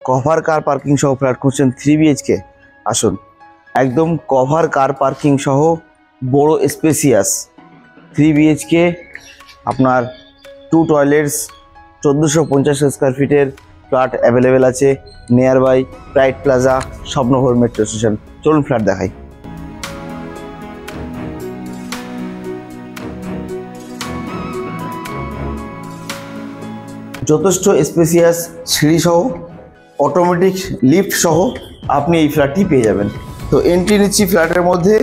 Cover car parking সহ flat খুঁজছেন 3 BHK? আসুন, একদম কভার কার পার্কিং সহ বড় স্পেসিয়াস 3 BHK আপনার 2 টয়লেটস 1450 স্কোয়ার ফিটের ফ্ল্যাট অ্যাভেলেবেল আছে nearby Pride Plaza, Swapnobhor metro station. চলুন ফ্ল্যাট দেখাই। যথেষ্ট স্পেসিয়াস সিঁড়ি সহ অটোমেটিক লিফট সহ আপনি এই ফ্ল্যাটটি পেয়ে যাবেন। তো এন্ট্রি নিচ্ছি ফ্ল্যাটের মধ্যে,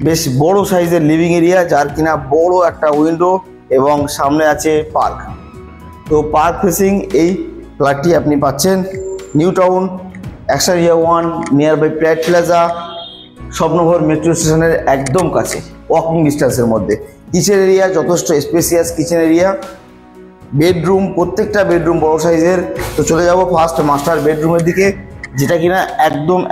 বেশ বড় সাইজের লিভিং এরিয়া, যার কিনা বড় একটা উইন্ডো এবং সামনে আছে পার্ক। তো পার্ক ফেসিং এই ফ্ল্যাটটি আপনি পাচ্ছেন নিউ টাউন এক্সারিয়া 1 nearby Pride Plaza, Swapnobhor metro স্টেশনের একদম কাছে, ওয়াকিং ডিস্টেন্সের মধ্যে। কিচেন এরিয়া যথেষ্ট স্পেসিয়াস কিচেন এরিয়া, বেডরুম প্রত্যেকটা বেডরুম বড় সাইজের। তো চলে যাব ফার্স্ট মাস্টার বেডরুমের দিকে, যেটা কিনা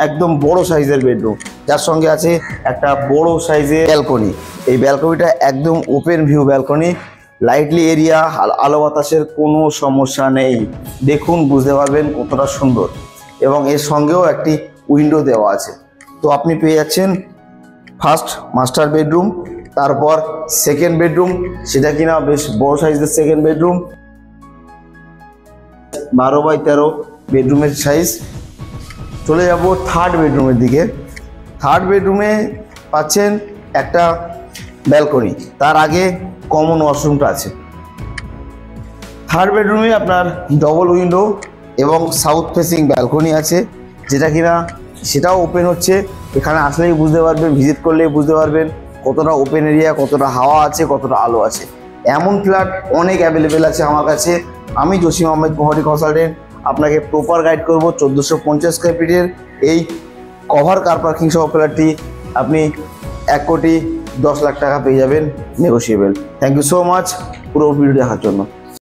একদম বড় সাইজের বেডরুম, যার সঙ্গে আছে একটা বড় সাইজের ব্যালকনি। এই ব্যালকনিটা একদম open view balcony, lightly area, আলো বাতাসের কোনো সমস্যা নেই। দেখুন বুঝতে পারবেন কতটা সুন্দর, এবং এর সঙ্গেও একটি উইন্ডো দেওয়া আছে। তো আপনি পেয়ে যাচ্ছেন ফার্স্ট মাস্টার বেডরুম, তারপর সেকেন্ড বেডরুম, সেটা কিনা বেশ বড় সাইজের সেকেন্ড বেডরুম, 12x13 বেডরুমের সাইজ। চলে যাব থার্ড বেডরুমের দিকে। থার্ড বেডরুমে পাচ্ছেন একটা ব্যালকনি, তার আগে কমন ওয়াশরুমটা আছে। থার্ড বেডরুমে আপনার ডবল উইন্ডো এবং সাউথ ফেসিং ব্যালকনি আছে, যেটা কিনা সেটাও ওপেন হচ্ছে। এখানে আসলেই বুঝতে পারবেন, ভিজিট করলেই বুঝতে পারবেন কতটা ওপেন এরিয়া, কতটা হাওয়া আছে, কতটা আলো আছে। এমন ফ্ল্যাট অনেক অ্যাভেলেবেল আছে আমার কাছে। আমি জসিম আহমেদ প্রপার্টি কনসালটেন্ট আপনাকে প্রপার গাইড করব। 1450 স্কোয়ার ফিটের এই কভার কার পার্কিং সহ ফ্ল্যাটটি আপনি 1,10,00,000 টাকা পেয়ে যাবেন, negotiable. Thank you so much পুরো ভিডিও দেখার জন্য।